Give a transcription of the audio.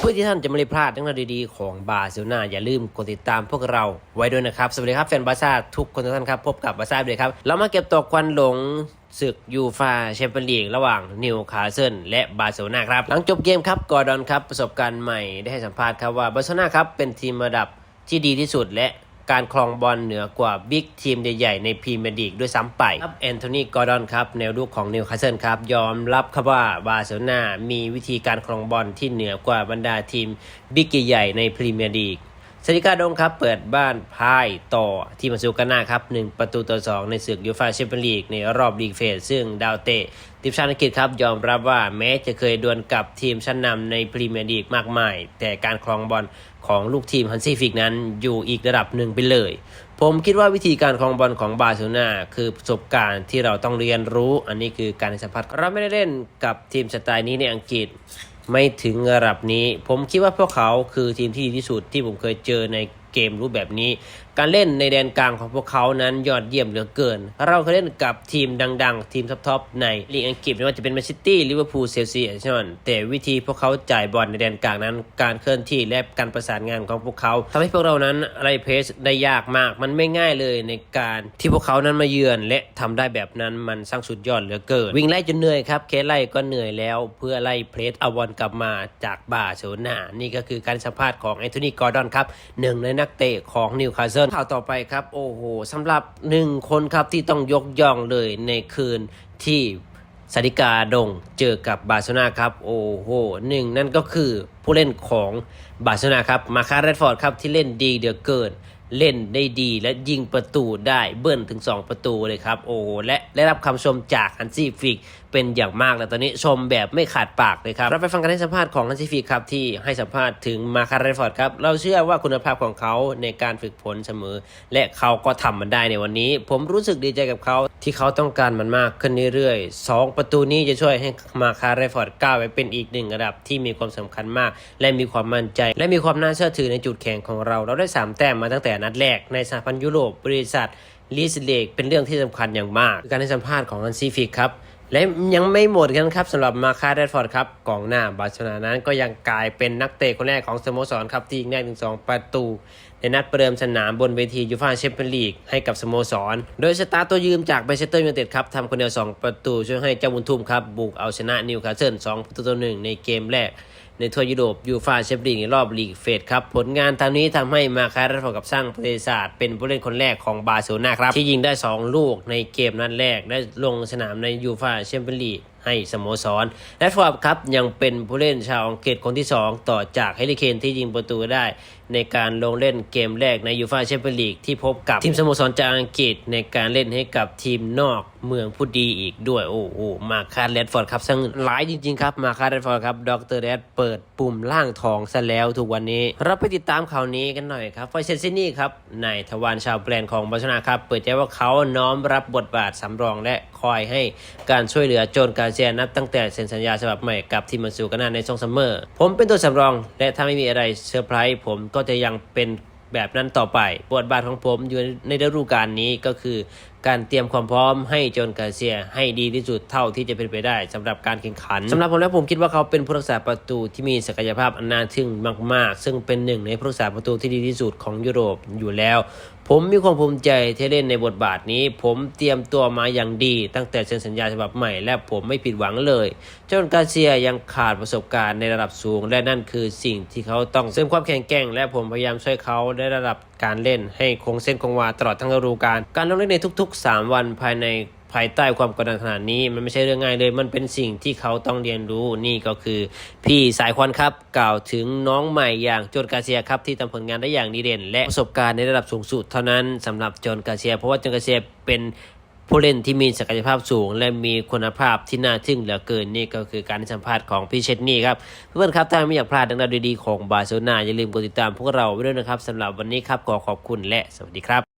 พื่อที่ท่านจะไม่พลาดเรื่องราวดีๆของบาร์เซโลนาอย่าลืมกดติดตามพวกเราไว้ด้วยนะครับสวัสดีครับแฟนบาร์ซ่าทุกคนทุกท่านครับพบกับบาร์ซ่าเลยครับเรามาเก็บตกควันหลงศึกยูฟ่าแชมเปี้ยนลีกระหว่างนิวคาสเซิลและบาร์เซโลนาครับหลังจบเกมครับกอร์ดอนครับประสบการณ์ใหม่ได้ให้สัมภาษณ์ครับว่าบาร์เซโลนาครับเป็นทีมระดับที่ดีที่สุดและการครองบอลเหนือกว่าบิ๊กทีมใหญ่ๆในพรีเมียร์ลีกด้วยซ้ำไปครับแอนโทนีกอร์ดอนครับแนวรุกของนิวคาสเซิลครับยอมรับครับว่าบาร์เซโลนามีวิธีการครองบอลที่เหนือกว่าบรรดาทีมบิ๊กใหญ่ๆในพรีเมียร์ลีกเซริกาดงครับเปิดบ้านพ่ายต่อทีมมาซูกาน่าครับ1-2ในศึกยูฟ่าแชมเปี้ยนลีกในรอบลีกเฟสซึ่งดาวเตะทีมชาติอังกฤษครับยอมรับว่าแม้จะเคยดวลกับทีมชั้นนำในพรีเมียร์ลีกมากมายแต่การครองบอลของลูกทีมฮันซี่ฟลิกนั้นอยู่อีกระดับหนึ่งไปเลยผมคิดว่าวิธีการครองบอลของบาร์เซโลนาคือประสบการณ์ที่เราต้องเรียนรู้อันนี้คือการสัมผัสเราไม่ได้เล่นกับทีมสไตล์นี้ในอังกฤษไม่ถึงระดับนี้ผมคิดว่าพวกเขาคือทีมที่ดีที่สุดที่ผมเคยเจอในเกมรูปแบบนี้การเล่นในแดนกลางของพวกเขานั้นยอดเยี่ยมเหลือเกินเราเคยเล่นกับทีมดังๆทีมท็อปๆในลีกอังกฤษไม่ว่าจะเป็นแมนซิตี้ลิเวอร์พูลเชลซีอาร์เซนอลแต่วิธีพวกเขาจ่ายบอลในแดนกลางนั้นการเคลื่อนที่และการประสานงานของพวกเขาทำให้พวกเรานั้นไล่เพสได้ยากมากมันไม่ง่ายเลยในการที่พวกเขานั้นมาเยือนและทำได้แบบนั้นมันสร้างสุดยอดเหลือเกินวิ่งไล่จนเหนื่อยครับแค่ไล่ก็เหนื่อยแล้วเพื่อไล่เพสเอาบอลกลับมาจากบาร์เซโลนานี่ก็คือการสัมภาษณ์ของแอนโทนีกอร์ดอนครับหนึ่งในนักเตะของนิวคาสเซิลข่าวต่อไปครับโอ้โหสำหรับ1คนครับที่ต้องยกย่องเลยในคืนที่ซาดิกาดงเจอกับบาร์เซโลนาครับโอ้โหนั่นก็คือผู้เล่นของบาร์เซโลนาครับมาคาร์แรดฟอร์ดครับที่เล่นดีเหลือเกินเล่นได้ดีและยิงประตูได้เบิ้ลถึง2ประตูเลยครับโอ้และได้รับคำชมจากฮันซี่ฟลิกเป็นอย่างมากแล้วตอนนี้ชมแบบไม่ขาดปากเลยครับเราไปฟังการให้สัมภาษณ์ของฮันซี่ฟลิกครับที่ให้สัมภาษณ์ถึงมาคาร์แรดฟอร์ดครับเราเชื่อว่าคุณภาพของเขาในการฝึกฝนเสมอและเขาก็ทำมันได้ในวันนี้ผมรู้สึกดีใจกับเขาที่เขาต้องการมันมากขึ้นเรื่อยๆ2ประตูนี้จะช่วยให้มาคาร์แรดฟอร์ดก้าวไปเป็นอีกหนึ่งระดับที่มีความสำคัญมากและมีความมั่นใจและมีความน่าเชื่อถือในจุดแข็งของเราได้3แต้มมาตั้งแต่นัดแรกในสหพันธ์ยุโรปบริษัทลีสเลกเป็นเรื่องที่สำคัญอย่างมากการให้สัมภาษณ์ของฮันซี่ฟลิกครับและยังไม่หมดกันครับสำหรับมาคาร์แรดฟอร์ดครับกองหน้าบาร์เซโลนานั้นก็ยังกลายเป็นนักเตะคนแรกของสโมสรครับที่ยิงได้ถึง2ประตูในนัดประเดิมสนามบนเวทียูฟ่าแชมเปี้ยนลีกให้กับสโมสรโดยสตาร์ตัวยืมจากแมนเชสเตอร์ยูไนเต็ดครับทำคนเดียว2ประตูช่วยให้เจ้าบุญทุ่มครับบุกเอาชนะนิวคาสเซิล2-1ในเกมแรกในทัวร์ยุโรปยูฟ่าแชมเปี้ยนลีกในรอบลีกเฟสครับผลงานทางนี้ทำให้มาคาร์แรดฟอร์ดกับสร้างประวัติศาสตร์เป็นผู้เล่นคนแรกของบาร์เซโลนาครับที่ยิงได้2ลูกในเกมนัดแรกและลงสนามในยูฟ่าแชมเปี้ยนลีกให้สโมสรแรดฟอร์ดครับยังเป็นผู้เล่นชาวอังกฤษคนที่2ต่อจากแฮร์รี่เคนที่ยิงประตูได้ในการลงเล่นเกมแรกในยูฟ่าแชมเปี้ยนลีกที่พบกับทีมสโมสรจากอังกฤษในการเล่นให้กับทีมนอกเมืองผู้ดีอีกด้วยโอ้โหมาคาร์แรดฟอร์ดครับซึ่งหลายจริงๆครับมาคาร์แรดฟอร์ดครับดร.แรดเปิดปุ่มล่างทองซะแล้วทุกวันนี้เราไปติดตามข่าวนี้กันหน่อยครับฟอยเซนซินี่ครับนายทวารชาวแกรนของบาร์เซโลนาครับเปิดใจว่าเขาน้อมรับบทบาทสำรองและคอยให้การช่วยเหลือโจนกาเซียนับตั้งแต่เซ็นสัญญาฉบับใหม่กับทีมมาซูกาน่าในช่วงซัมเมอร์ผมเป็นตัวสำรองและถ้าไม่มีอะไรเซอร์ไพรส์ผมก็จะยังเป็นแบบนั้นต่อไปบทบาทของผมอยู่ในฤดูกาลนี้ก็คือการเตรียมความพร้อมให้โจนกาเซียให้ดีที่สุดเท่าที่จะเป็นไปได้สำหรับการแข่งขันสำหรับผมแล้วผมคิดว่าเขาเป็นผู้รักษาประตูที่มีศักยภาพอันน่าทึ่งมากๆซึ่งเป็นหนึ่งในผู้รักษาประตูที่ดีที่สุดของยุโรปอยู่แล้วผมมีความภูมิใจที่เล่นในบทบาทนี้ผมเตรียมตัวมาอย่างดีตั้งแต่เซ็นสัญญาฉบับใหม่และผมไม่ผิดหวังเลยโจนกาเซียยังขาดประสบการณ์ในระดับสูงและนั่นคือสิ่งที่เขาต้องเสริมความแข็งแกร่งและผมพยายามช่วยเขาในระดับการเล่นให้คงเส้นคงวาตลอดทั้งฤดูกาลการลงเล่นในทุกๆ3วันภายใต้ความกดดันขนาดนี้มันไม่ใช่เรื่องง่ายเลยมันเป็นสิ่งที่เขาต้องเรียนรู้นี่ก็คือพี่สายควันครับกล่าวถึงน้องใหม่อย่างโจนกาเซียครับที่ทำผลงานได้อย่างดีเด่นและประสบการณ์ในระดับสูงสุดเท่านั้นสำหรับโจนกาเซียเพราะว่าโจนกาเซียเป็นผู้เล่นที่มีศักยภาพสูงและมีคุณภาพที่น่าทึ่งเหลือเกินนี่ก็คือการสัมภาษณ์ของพี่เชษนี่ครับเพื่อนครับถ้าไม่อยากพลาดเรื่องราวดีๆของบาร์เซโลนาอย่าลืมกดติดตามพวกเราไว้ด้วยนะครับสำหรับวันนี้ครับขอขอบคุณและสวัสดีครับ